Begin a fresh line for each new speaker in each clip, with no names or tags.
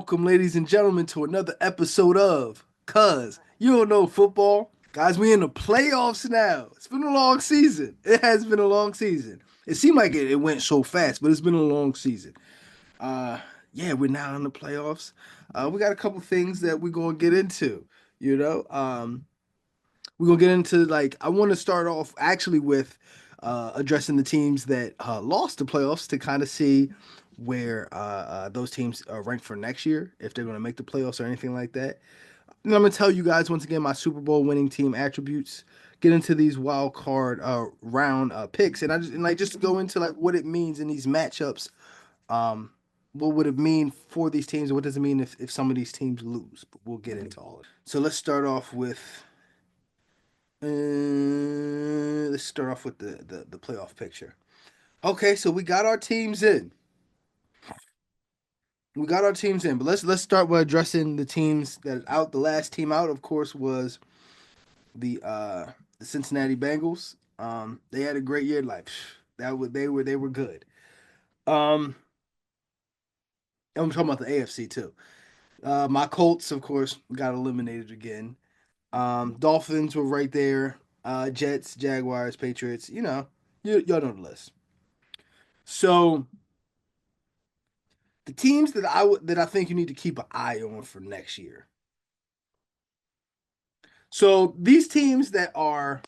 Welcome, ladies and gentlemen, to another episode of Cuz You Don't Know Football. Guys, we in the playoffs now. It's been a long season. It has been a long season. It seemed like it went so fast, but it's been a long season. Uh, yeah, we're now in the playoffs. We got a couple things that we're gonna get into. You know, we're gonna get into I want to start off actually with addressing the teams that lost the playoffs to kind of see where those teams are ranked for next year, if they're going to make the playoffs or anything like that. And I'm gonna tell you guys once again my Super Bowl winning team attributes. Get into these wild card round picks, and just go into like what it means in these matchups. Um, what would it mean for these teams, and what does it mean if some of these teams lose? But we'll get into all of it. So let's start off with the playoff picture. Okay, so we got our teams in. We got our teams in, but let's start by addressing the teams that are out. The last team out, of course, was the Cincinnati Bengals. They had a great year. They were good. Um, I'm talking about the AFC too. My Colts, of course, got eliminated again. Dolphins were right there. Jets, Jaguars, Patriots. Y'all know the list. So the teams that I think you need to keep an eye on for next year. So these teams that are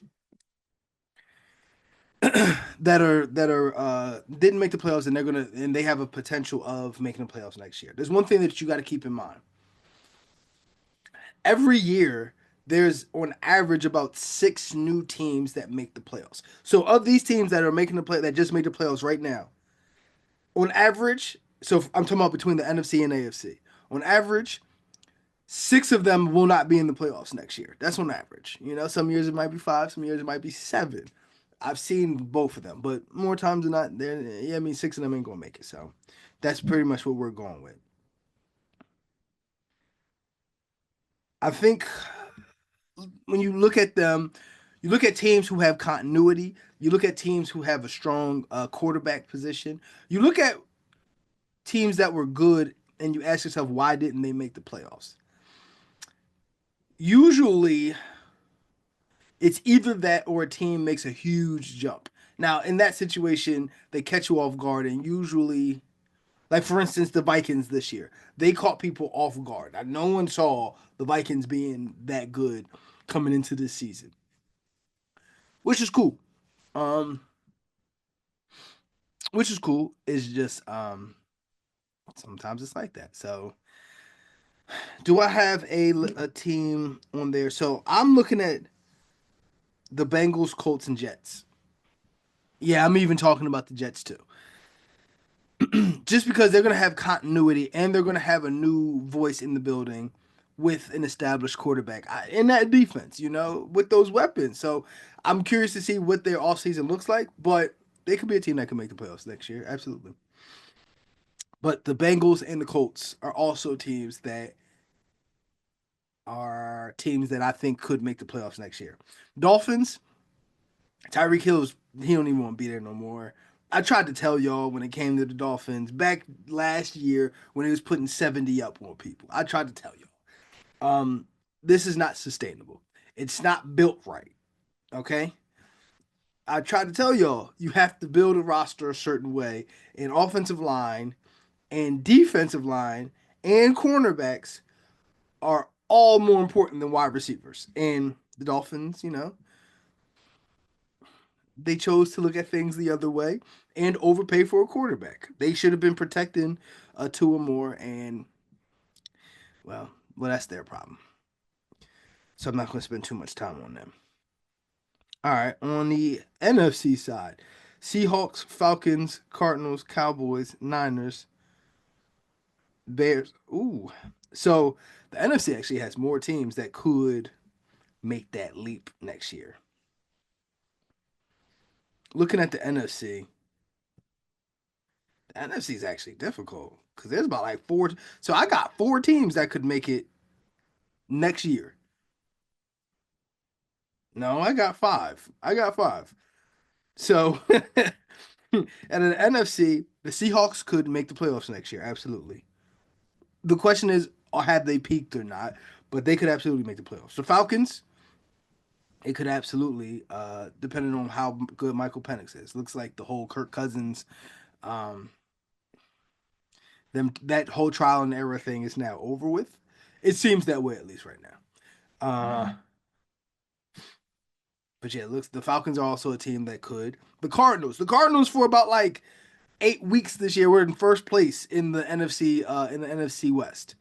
didn't make the playoffs, and they have a potential of making the playoffs next year. There's one thing that you got to keep in mind. Every year there's on average about six new teams that make the playoffs. So of these teams that are making the play that just made the playoffs right now, on average, so I'm talking about between the NFC and AFC. On average, six of them will not be in the playoffs next year. That's on average. Some years it might be five, some years it might be seven. I've seen both of them, but more times than not, I mean, six of them ain't gonna make it. So that's pretty much what we're going with. I think when you look at them, you look at teams who have continuity. You look at teams who have a strong quarterback position. You look at teams that were good, and you ask yourself, why didn't they make the playoffs? Usually, it's either that or a team makes a huge jump. Now, in that situation, they catch you off guard, and usually, like for instance, the Vikings this year, they caught people off guard. No one saw the Vikings being that good coming into this season, which is cool. Um, which is cool. It's just sometimes it's like that. So, do I have a team on there? So I'm looking at the Bengals, Colts, and Jets. Yeah, I'm even talking about the Jets too. Just because they're going to have continuity and they're going to have a new voice in the building with an established quarterback in that defense, with those weapons. So I'm curious to see what their offseason looks like, but they could be a team that can make the playoffs next year. Absolutely. But the Bengals and the Colts are also teams that I think could make the playoffs next year. Dolphins, Tyreek Hill's he don't even want to be there no more. I tried to tell y'all when it came to the Dolphins back last year when he was putting 70 up on people. I tried to tell y'all. This is not sustainable. It's not built right. Okay? I tried to tell y'all you have to build a roster a certain way in offensive line and defensive line and cornerbacks are all more important than wide receivers. And the Dolphins, they chose to look at things the other way and overpay for a quarterback. They should have been protecting two or more, and well, that's their problem. So I'm not going to spend too much time on them. All right, on the NFC side, Seahawks, Falcons, Cardinals, Cowboys, Niners, Bears. Ooh, so the NFC actually has more teams that could make that leap next year. Looking at the NFC, the NFC is actually difficult because there's about like four. So I got four teams that could make it next year. No, I got five. I got five. So, and in the NFC, the Seahawks could make the playoffs next year. Absolutely. The question is, have they peaked or not? But they could absolutely make the playoffs. The Falcons, it could absolutely, depending on how good Michael Penix is. Looks like the whole Kirk Cousins, um, them that whole trial and error thing is now over with. It seems that way at least right now. But yeah, it looks the Falcons are also a team that could. The Cardinals for about like 8 weeks this year were in first place in the NFC West.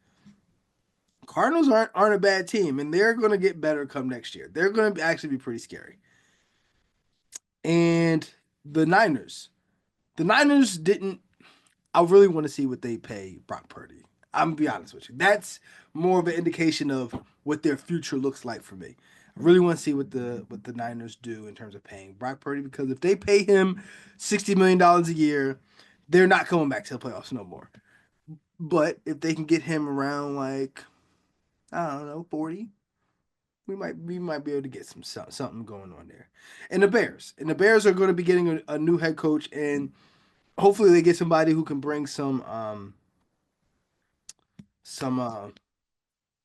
Cardinals aren't a bad team, and they're going to get better come next year. They're going to actually be pretty scary. And the Niners, the Niners didn't. I really want to see what they pay Brock Purdy. I'm gonna be honest with you. That's more of an indication of what their future looks like for me. I really want to see what the Niners do in terms of paying Brock Purdy because if they pay him $60 million a year, they're not coming back to the playoffs no more. But if they can get him around like I don't know 40, we might be able to get something going on there. And the Bears are going to be getting a new head coach and hopefully they get somebody who can bring some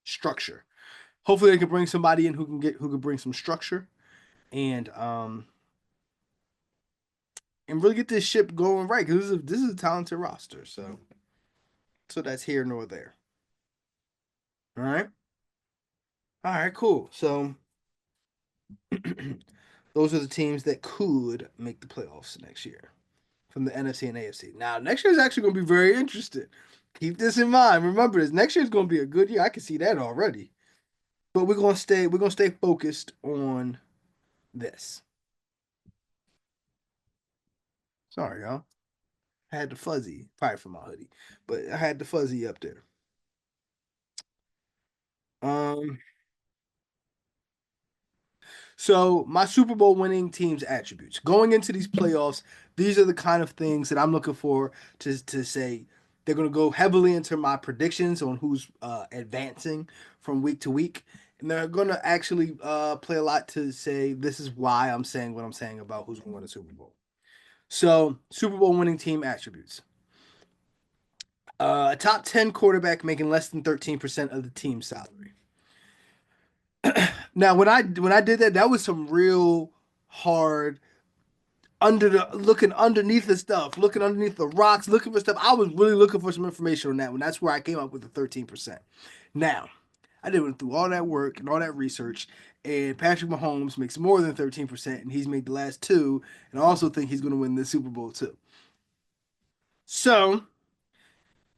structure. Hopefully they can bring somebody in who can bring some structure and really get this ship going right because this is a talented roster. So that's here nor there. All right, all right, cool. So those are the teams that could make the playoffs next year from the NFC and AFC. Now next year is actually going to be very interesting. Keep this in mind. Remember this. Next year is going to be a good year. I can see that already. But we're gonna stay focused on this. Sorry, y'all. I had the fuzzy, probably from my hoodie, but I had the fuzzy up there. Um, so my Super Bowl winning team's attributes going into these playoffs, these are the kind of things that I'm looking for to say they're gonna go heavily into my predictions on who's advancing from week to week, and they're gonna actually play a lot to say this is why I'm saying what I'm saying about who's gonna win the Super Bowl. So Super Bowl winning team attributes. A top 10 quarterback making less than 13% of the team's salary. Now, when I did that, that was some real hard looking underneath the stuff, looking underneath the rocks, looking for stuff. I was really looking for some information on that one. That's where I came up with the 13%. Now, I did went through all that work and all that research, and Patrick Mahomes makes more than 13%, and he's made the last two, and I also think he's going to win the Super Bowl too. So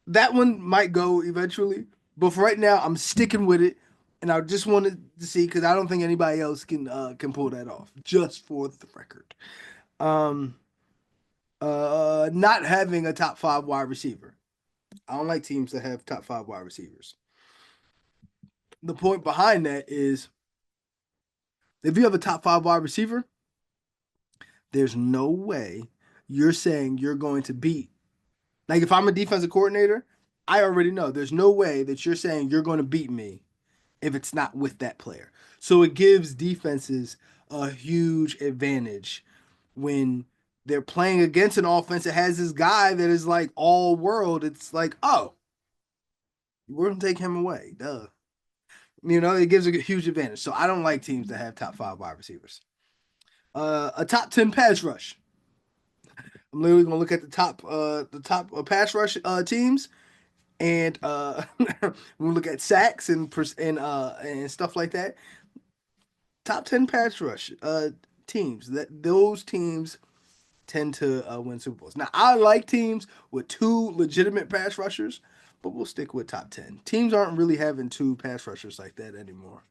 that one might go eventually, but for right now, I'm sticking with it, and I just wanted to see because I don't think anybody else can pull that off. Just for the record, um, not having a top five wide receiver. I don't like teams that have top five wide receivers. The point behind that is if you have a top five wide receiver, there's no way you're saying you're going to beat. Like if I'm a defensive coordinator, I already know there's no way that you're saying you're going to beat me if it's not with that player. So it gives defenses a huge advantage when they're playing against an offense that has this guy that is like all world. It's like, oh, we're gonna take him away. Duh. It gives a huge advantage. So I don't like teams that have top five wide receivers. A top 10 pass rush. I'm literally gonna look at the top pass rush teams and we look at sacks and stuff like that. Top 10 pass rush teams. Those teams tend to win Super Bowls. Now, I like teams with two legitimate pass rushers, but we'll stick with top 10. Teams aren't really having two pass rushers like that anymore.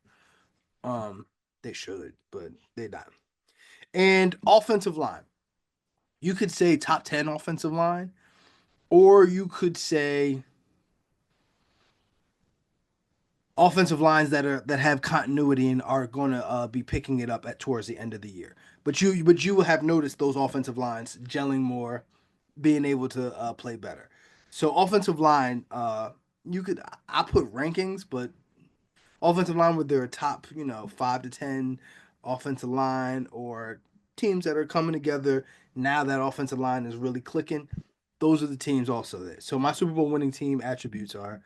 Um, they should, but they're not. And offensive line. You could say top 10 offensive line, or you could say offensive lines that have continuity and are going to be picking it up at towards the end of the year. But you will have noticed those offensive lines gelling more, being able to play better. So offensive line, I put rankings, but offensive line with their top 5 to 10 offensive line or teams that are coming together now that offensive line is really clicking. Those are the teams also there. So my Super Bowl winning team attributes are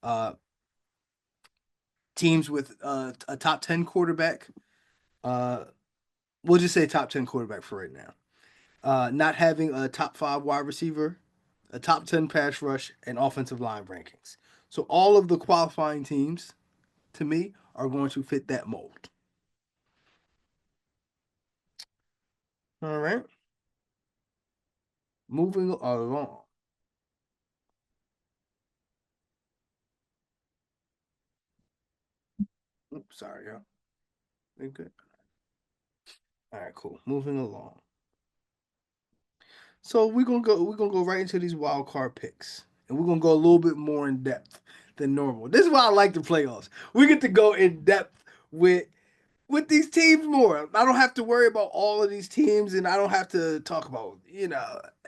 Uh, Teams with a top 10 quarterback. Uh, we'll just say top 10 quarterback for right now. Not having a top five wide receiver, a top 10 pass rush, and offensive line rankings. So all of the qualifying teams, to me, are going to fit that mold. All right. Moving along. Oops, sorry, y'all. We good. All right, cool. Moving along. So we're gonna go right into these wild card picks. And we're gonna go a little bit more in depth than normal. This is why I like the playoffs. We get to go in depth with with these teams more. I don't have to worry about all of these teams and I don't have to talk about,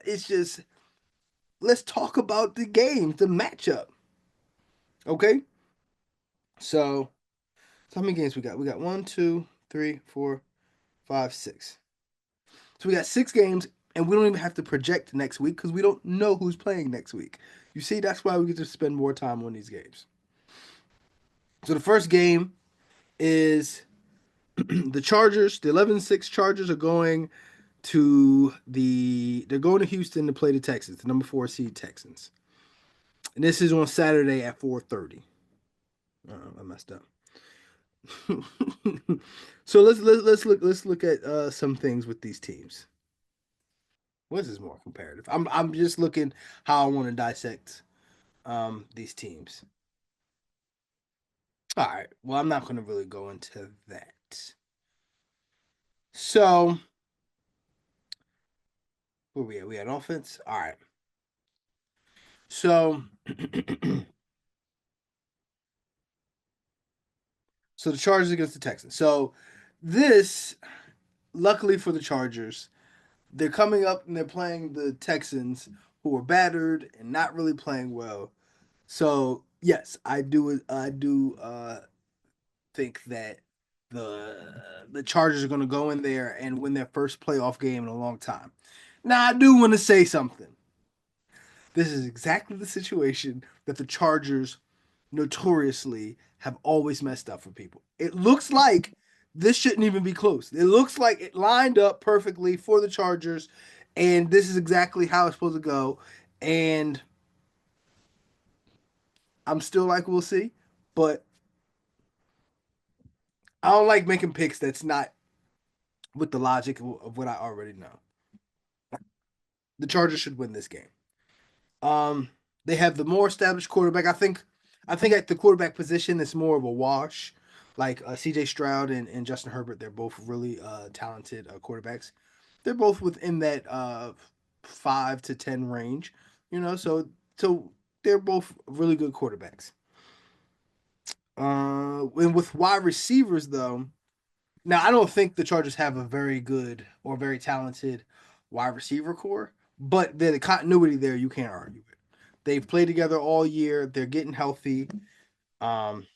it's just let's talk about the games, the matchup. Okay? So, how many games we got? We got one, two, three, four, five, six. So we got six games, and we don't even have to project next week because we don't know who's playing next week. You see, that's why we get to spend more time on these games. So the first game is the Chargers. The 11-6 Chargers are going they're going to Houston to play the Texans, the number 4 seed Texans. And this is on Saturday at 4:30. I messed up. So let's look at some things with these teams. What is more comparative? I'm just looking how I want to dissect these teams. All right. Well, I'm not going to really go into that. So where we at? We had offense. All right. So so the Chargers against the Texans. So this, luckily for the Chargers, they're coming up and they're playing the Texans, who are battered and not really playing well. So yes, I do think that the the Chargers are going to go in there and win their first playoff game in a long time. Now I do want to say something. This is exactly the situation that the Chargers notoriously have always messed up for people. It looks like this shouldn't even be close. It looks like it lined up perfectly for the Chargers, and this is exactly how it's supposed to go. And I'm still like, we'll see, but I don't like making picks that's not with the logic of what I already know. The Chargers should win this game. Um, they have the more established quarterback. I think at the quarterback position, it's more of a wash. Like C.J. Stroud and Justin Herbert, they're both really talented quarterbacks. They're both within that 5 to 10 range, so they're both really good quarterbacks. And with wide receivers, though, now I don't think the Chargers have a very good or very talented wide receiver core, but the continuity there you can't argue with. They've played together all year. They're getting healthy. Um,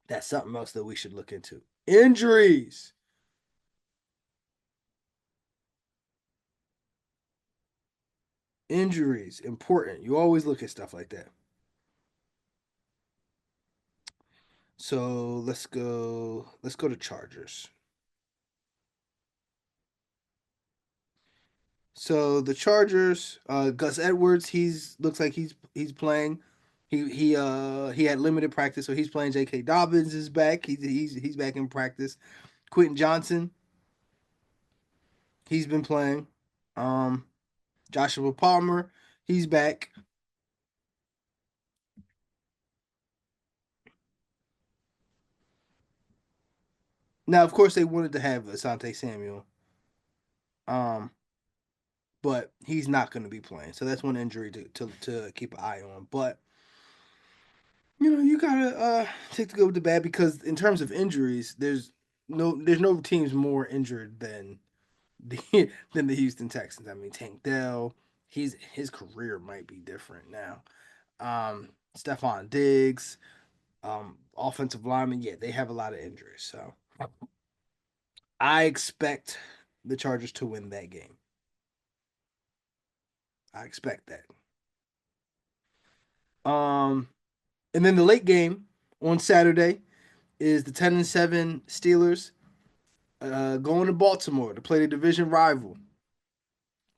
that's something else that we should look into. Injuries. Injuries. Important. You always look at stuff like that. So let's go to Chargers. So the Chargers, Gus Edwards, he's looks like he's playing. He had limited practice, so he's playing. J.K. Dobbins is back. He's back in practice. Quentin Johnson, he's been playing. Um, Joshua Palmer, he's back. Now, of course, they wanted to have Asante Samuel, um, but he's not going to be playing. So that's one injury to keep an eye on. But you gotta take the good with the bad because in terms of injuries, there's no teams more injured the than the Houston Texans. I mean, Tank Dell, his career might be different now. Stephon Diggs, offensive lineman, yeah, they have a lot of injuries. So I expect the Chargers to win that game. I expect that. Um, And then the late game on Saturday is the 10-7 Steelers going to Baltimore to play the division rival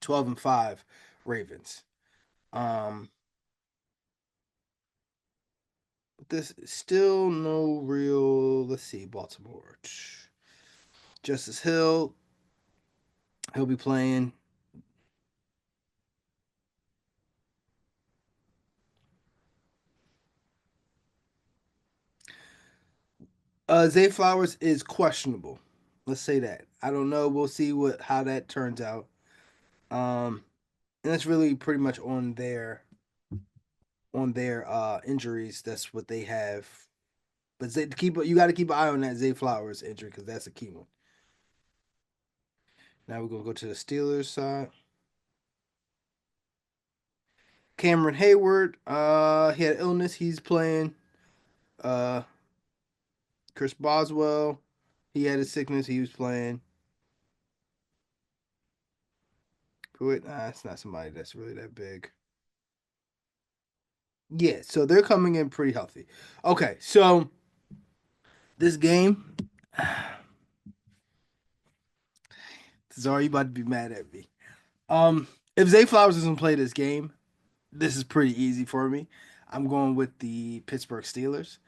12-5 Ravens. Um, this still no real. Let's see, Baltimore. Justice Hill, he'll be playing. Zay Flowers is questionable. Let's say that. I don't know. We'll see what how that turns out. Um, and that's really pretty much on their injuries. That's what they have. But you got to keep an eye on that Zay Flowers injury because that's a key one. Now we're gonna go to the Steelers side. Cameron Hayward, he had illness. He's playing. Uh, Chris Boswell, he had a sickness. He was playing. Pruitt, it's not somebody that's really that big. Yeah, so they're coming in pretty healthy. Okay, so this game, Cesar, you about to be mad at me. If Zay Flowers doesn't play this game, this is pretty easy for me. I'm going with the Pittsburgh Steelers,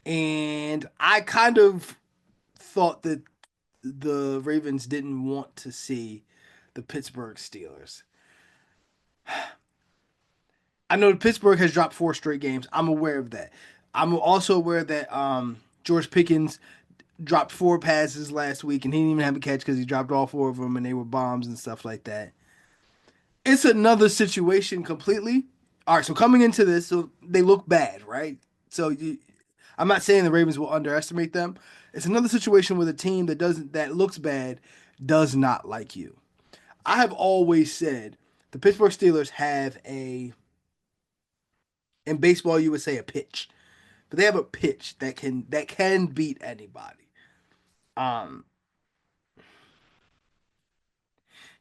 and I kind of thought that the Ravens didn't want to see the Pittsburgh Steelers. I know Pittsburgh has dropped four straight games. I'm aware of that. I'm also aware that George Pickens dropped four passes last week and he didn't even have a catch because he dropped all four of them and they were bombs and stuff like that. It's another situation completely. All right, so coming into this, so they look bad, right? I'm not saying the Ravens will underestimate them. It's another situation with a team that looks bad does not like you. I have always said the Pittsburgh Steelers have a in baseball you would say a pitch, but they have a pitch that can beat anybody. Um,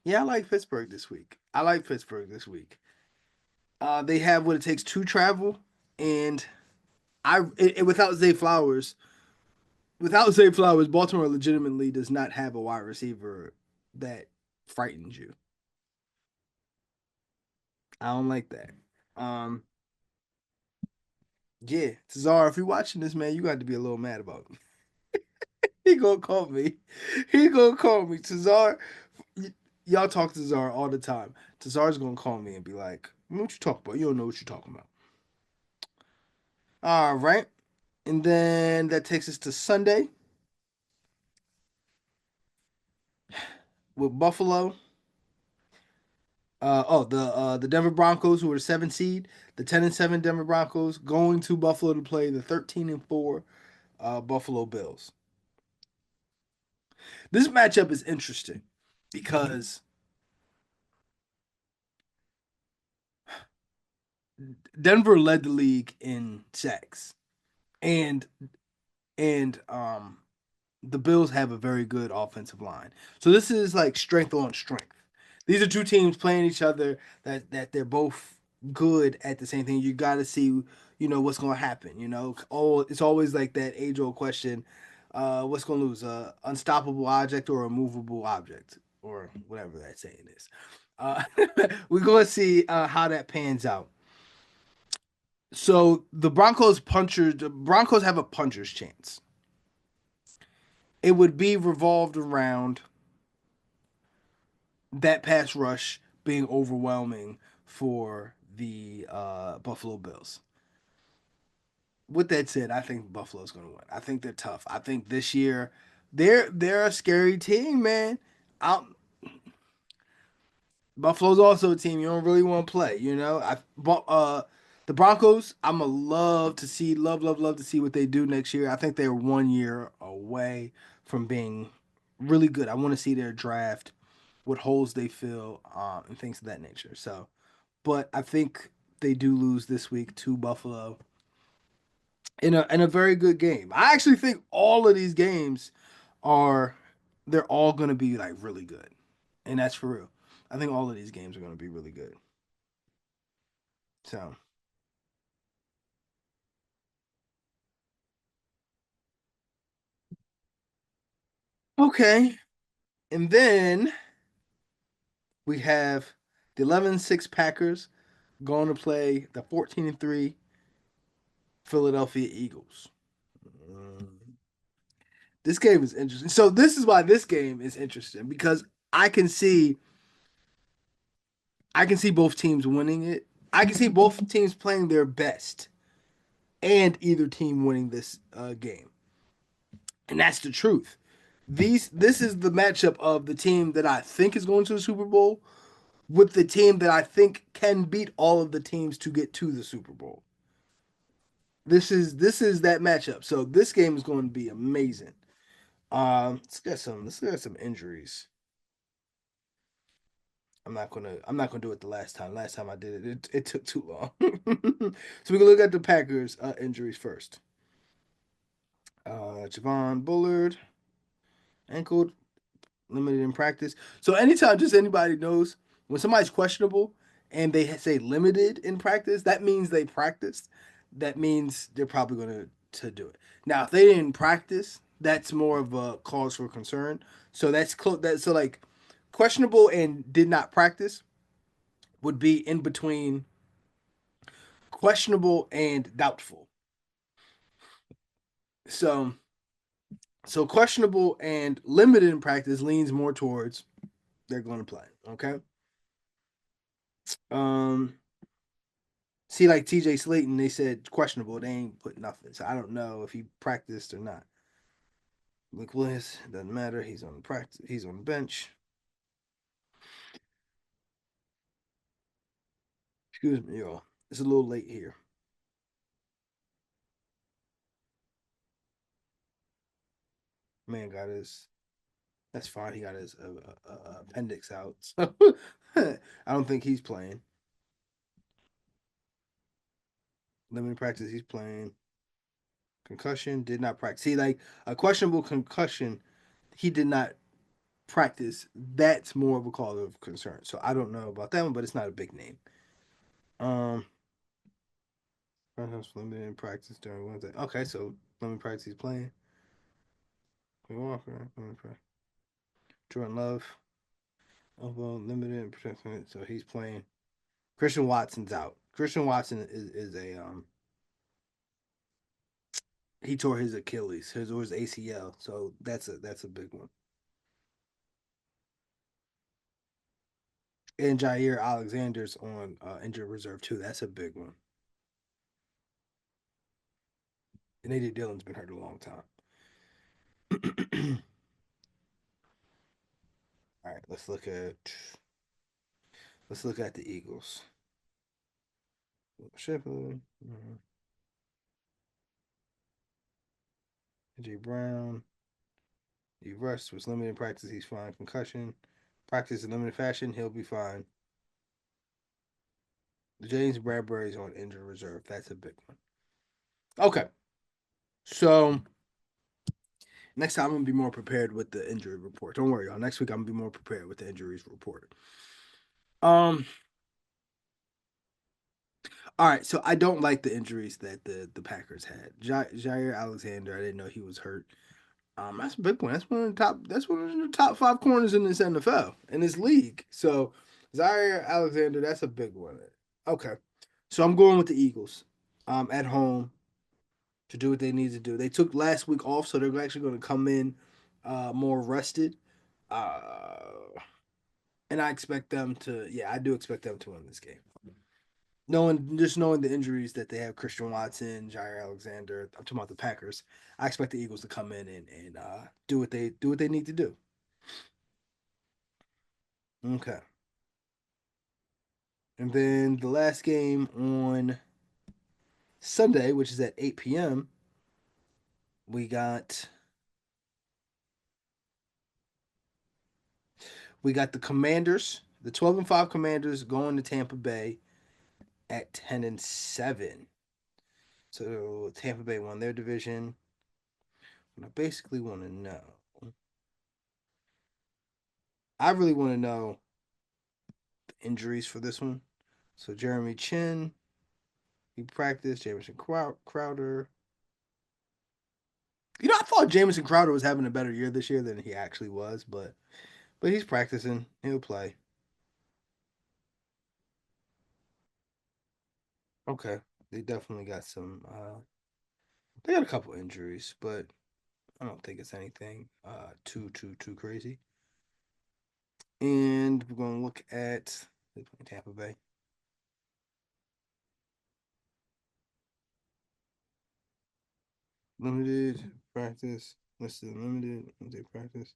yeah, I like Pittsburgh this week. I like Pittsburgh this week. They have what it takes to travel, and without Zay Flowers, Baltimore legitimately does not have a wide receiver that frightens you. I don't like that. Um, yeah, Cesar, if you're watching this, man, you got to be a little mad about me. He gonna call me. He gonna call me. Y'all talk to Cesar all the time. Cesar's gonna call me and be like, "What you talking about? You don't know what you're talking about." All right, and then that takes us to Sunday with Buffalo. The Denver Broncos, who are the 7 seed, the 10-7 Denver Broncos, going to Buffalo to play the 13-4 Buffalo Bills. This matchup is interesting because Denver led the league in sacks, and and the Bills have a very good offensive line. So this is like strength on strength. These are two teams playing each other that they're both good at the same thing. You got to see, what's going to happen. It's always like that age old question: what's going to lose, a unstoppable object or a movable object, or whatever that saying is. Uh, we're going to see how that pans out. So the Broncos have a puncher's chance. It would be revolved around that pass rush being overwhelming for the Buffalo Bills. With that said, I think Buffalo's going to win. I think they're tough. I think this year they're a scary team, man. I, Buffalo's also a team you don't really want to play. The Broncos. I'm a love to see what they do next year. I think they're 1 year away from being really good. I want to see their draft, what holes they fill, and things of that nature. So, but I think they do lose this week to Buffalo in a very good game. I actually think all of these games are they're all going to be like really good, and that's for real. I think all of these games are going to be really good. So Okay. And then we have the 11-6 Packers going to play the 14-3 Philadelphia Eagles. Mm. This game is interesting. So this is why this game is interesting because I can see I can see both teams winning it. I can see both teams playing their best and either team winning this game. And that's the truth. This is the matchup of the team that I think is going to the Super Bowl with the team that I think can beat all of the teams to get to the Super Bowl. This is that matchup. So this game is going to be amazing. Let's get some injuries. I'm not gonna do it the last time. Last time I did it took too long. So we can look at the Packers injuries first. Javon Bullard ankle limited in practice. So anytime just anybody knows when somebody's questionable and they say limited in practice, that means they practiced. That means they're probably going to do it. Now, if they didn't practice, that's more of a cause for concern. So that's close. So like questionable and did not practice would be in between questionable and doubtful. So so questionable and limited in practice leans more towards they're going to play. Okay. Um, See, like TJ Slayton, they said questionable. They ain't put nothing. So I don't know if he practiced or not. Luke Willis, doesn't matter. He's on the practice. He's on the bench. Excuse me, y'all. It's a little late here. Man got his. That's fine. He got his appendix out. So I don't think he's playing. Limited practice. He's playing. Concussion. Did not practice. See, like a questionable concussion. He did not practice. That's more of a cause of concern. So I don't know about that one, but it's not a big name. Um, Perhaps limited in practice during Wednesday. Okay, so limited practice he's playing. Walker, Jordan Love, elbow limited in protection, so he's playing. Christian Watson's out. Christian Watson is a he tore his Achilles, his ACL, so that's a big one. And Jair Alexander's on injured reserve too. That's a big one. And AJ Dillon's been hurt a long time. All right, let's look at the Eagles. Shipley, AJ Brown, he rushed, was limited in practice. He's fine. Concussion. Practice in limited fashion. He'll be fine. James Bradbury's on injured reserve. That's a big one. Okay. So next time I'm gonna be more prepared with the injury report. Don't worry, y'all. Next week I'm gonna be more prepared with the injuries report. Um. All right. So I don't like the injuries that the Packers had. Jair Alexander. I didn't know he was hurt. That's a big one. That's one of the top. That's one of the top five corners in this NFL in this league. So Zaire Alexander, that's a big one. Okay, so I'm going with the Eagles. At home to do what they need to do. They took last week off, so they're actually going to come in more rested. Uh, and I expect them to. Yeah, I do expect them to win this game. Knowing the injuries that they have, Christian Watson, Jair Alexander. I'm talking about the Packers. I expect the Eagles to come in and do what they need to do. Okay. And then the last game on Sunday, which is at 8 p.m., we got we got the Commanders, the 12-5 Commanders going to Tampa Bay at 10-7. So Tampa Bay won their division. And I basically want to know. I really want to know the injuries for this one. So Jeremy Chin, he practiced. Jamison Crowder. I thought Jamison Crowder was having a better year this year than he actually was, but he's practicing. He'll play. Okay. They definitely got some. They got a couple injuries, but I don't think it's anything too crazy. And we're gonna look at Tampa Bay. Limited practice. Listed limited practice.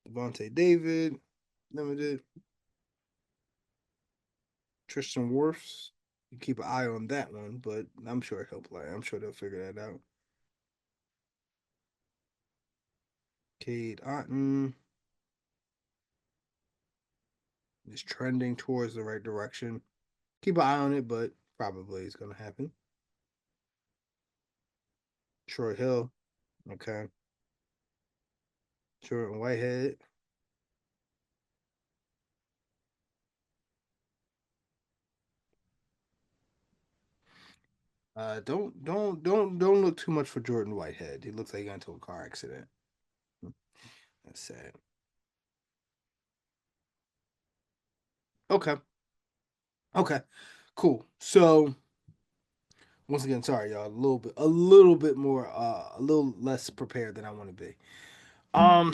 Devontae David, limited. Tristan Wirfs. You keep an eye on that one, but I'm sure he'll play. I'm sure they'll figure that out. Cade Otton is trending towards the right direction. Keep an eye on it, but probably it's going to happen. Troy Hill, okay. Jordan Whitehead, don't look too much for Jordan Whitehead. He looks like he got into a car accident. That's sad. Okay, okay, cool. So once again, sorry y'all, a little bit more, a little less prepared than I want to be. Um,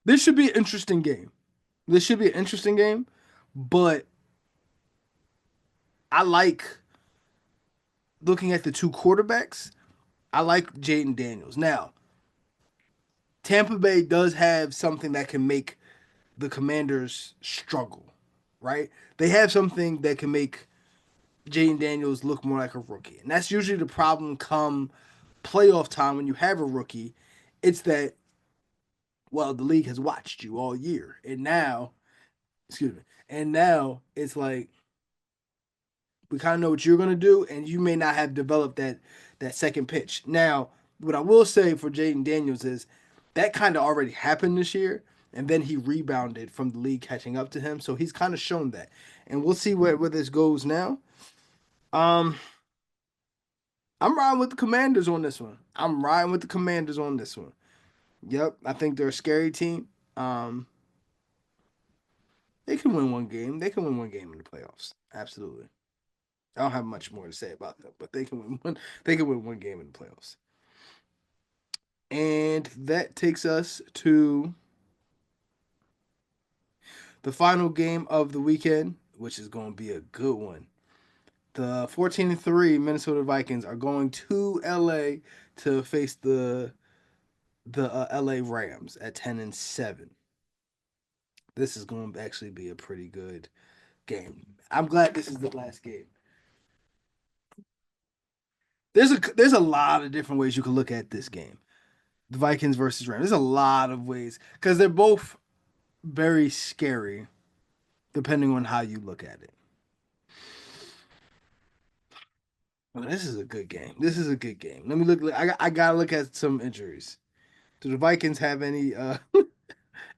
this should be an interesting game. This should be an interesting game, but I like looking at the two quarterbacks. I like Jaden Daniels. Now, Tampa Bay does have something that can make the Commanders struggle, right? They have something that can make Jaden Daniels look more like a rookie. And that's usually the problem come playoff time when you have a rookie. It's that, well, the league has watched you all year. And now, excuse me, and now it's like, we kind of know what you're going to do, and you may not have developed that second pitch. Now, what I will say for Jaden Daniels is that kind of already happened this year, and then he rebounded from the league catching up to him, so he's kind of shown that, and we'll see where this goes now. Um, I'm riding with the Commanders on this one. I'm riding with the Commanders on this one. Yep, I think they're a scary team. Um, they can win one game. They can win one game in the playoffs. Absolutely. I don't have much more to say about them, but they can win one. They can win one game in the playoffs. And that takes us to the final game of the weekend, which is going to be a good one. The 14-3 Minnesota Vikings are going to LA to face the LA Rams at 10-7. This is going to actually be a pretty good game. I'm glad this is the last game. There's a lot of different ways you can look at this game. The Vikings versus Rams. There's a lot of ways because they're both very scary depending on how you look at it. Oh, this is a good game. This is a good game. Let me look. I gotta look at some injuries. Do the Vikings have any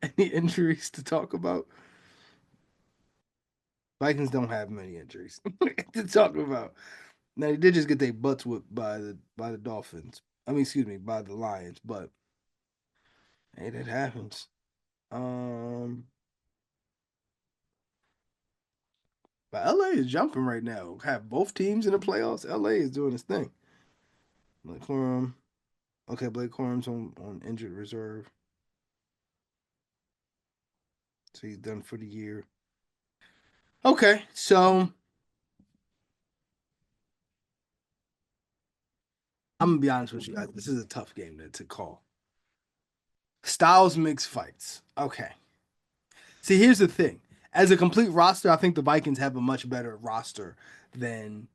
any injuries to talk about? Vikings don't have many injuries to talk about. Now they did just get their butts whipped by the Dolphins. I mean, excuse me, by the Lions. But hey, that happens. Um, but LA is jumping right now. Have both teams in the playoffs. LA is doing its thing. Blake Corum. Okay, Blake Corum's on injured reserve, so he's done for the year. Okay, so I'm gonna be honest with you guys. This is a tough game to call. Styles mix fights. Okay. See, here's the thing. As a complete roster, I think the Vikings have a much better roster than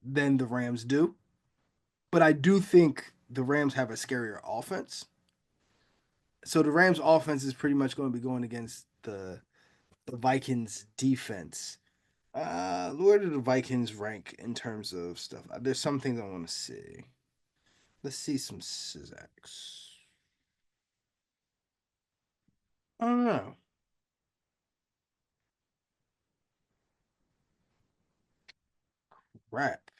than the Rams do. But I do think the Rams have a scarier offense. So the Rams offense is pretty much going to be going against the Vikings defense. Where do the Vikings rank in terms of stuff? There's some things I want to see. Let's see some Syzacs. I don't know. Rap.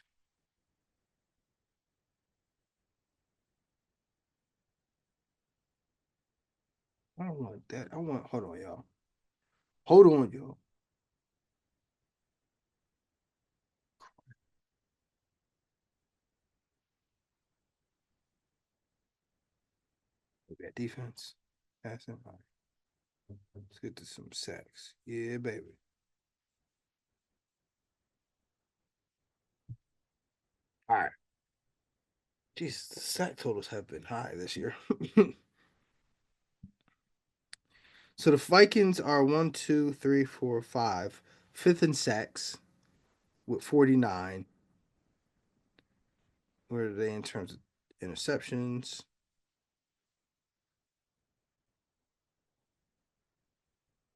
I don't want that. I want. Hold on, y'all. Hold on, y'all. Look at defense. Passing. All right. Let's get to some sacks. Yeah, baby. All right. Jesus, the sack totals have been high this year. So the Vikings are one, two, three, four, five, fifth in sacks with 49. Where are they in terms of interceptions?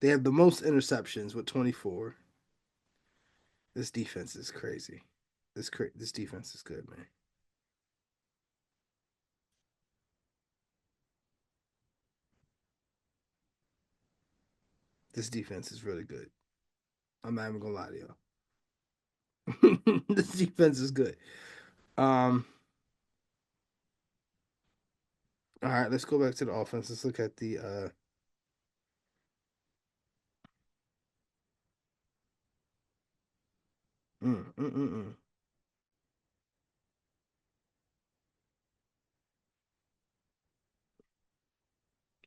They have the most interceptions with 24. This defense is crazy. This defense is good, man. This defense is really good. I'm not even gonna lie to y'all. This defense is good. Um, all right, let's go back to the offense. Let's look at the mm, mm, mm, mm.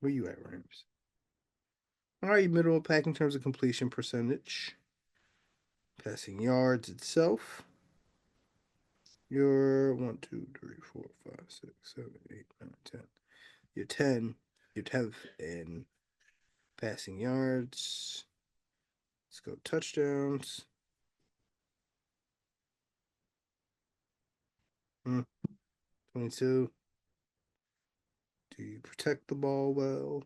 Where you at, Rams? All right, middle of the pack in terms of completion percentage. Passing yards itself. You're one, two, three, four, five, six, seven, eight, nine, 10. You're 10. You're 10th in passing yards. Let's go touchdowns. 22. Do you protect the ball well?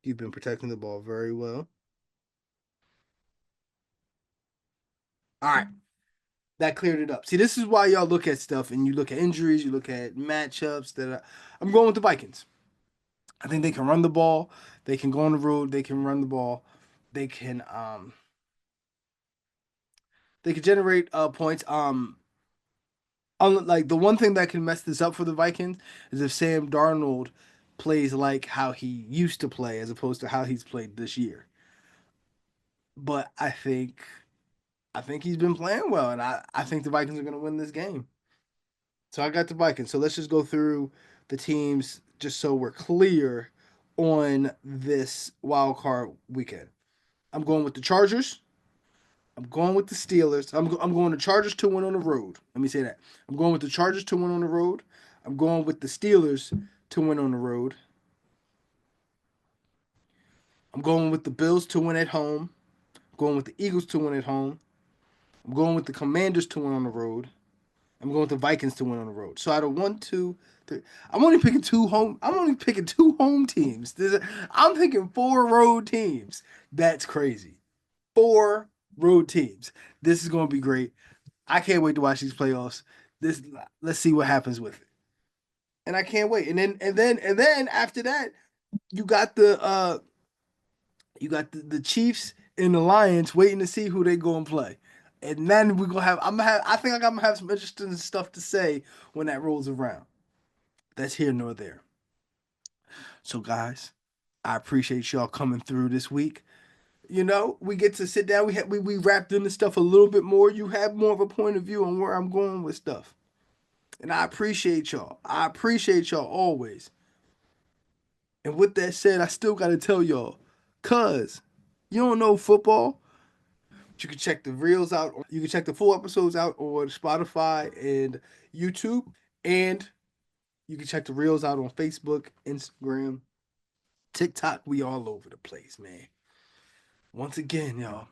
You've been protecting the ball very well. All right. That cleared it up. See, this is why y'all look at stuff and you look at injuries, you look at matchups. I'm going with the Vikings. I think they can run the ball. They can go on the road. They can run the ball. They can they can generate points. Like the one thing that can mess this up for the Vikings is if Sam Darnold plays like how he used to play as opposed to how he's played this year. But I think he's been playing well, and I think the Vikings are going to win this game. So I got the Vikings. So let's just go through the teams just so we're clear on this wild card weekend. I'm going with the Chargers. I'm going with the Steelers. I'm going the Chargers to win on the road. Let me say that. I'm going with the Chargers to win on the road. I'm going with the Steelers to win on the road. I'm going with the Bills to win at home. I'm going with the Eagles to win at home. I'm going with the Commanders to win on the road. I'm going with the Vikings to win on the road. So out of one, two, three, I'm only picking two home. I'm only picking two home teams. I'm picking four road teams. That's crazy. Four road teams. This is going to be great. I can't wait to watch these playoffs. This Let's see what happens with it. And I can't wait. And then after that, you got the Chiefs and the Lions waiting to see who they go and play. And then we're gonna have I'm gonna have I think I'm gonna have some interesting stuff to say when that rolls around. That's here nor there. So guys, I appreciate y'all coming through this week. We get to sit down. We wrapped in the stuff a little bit more. You have more of a point of view on where I'm going with stuff. And I appreciate y'all. I appreciate y'all always. And with that said, I still gotta tell y'all, cuz you don't know football. You can check the reels out. You can check the full episodes out on Spotify and YouTube. And you can check the reels out on Facebook, Instagram, TikTok. We all over the place, man. Once again, y'all,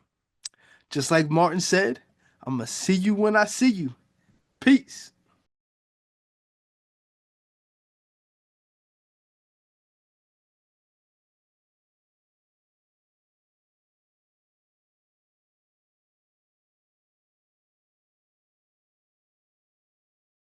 just like Martin said, I'm going to see you when I see you. Peace.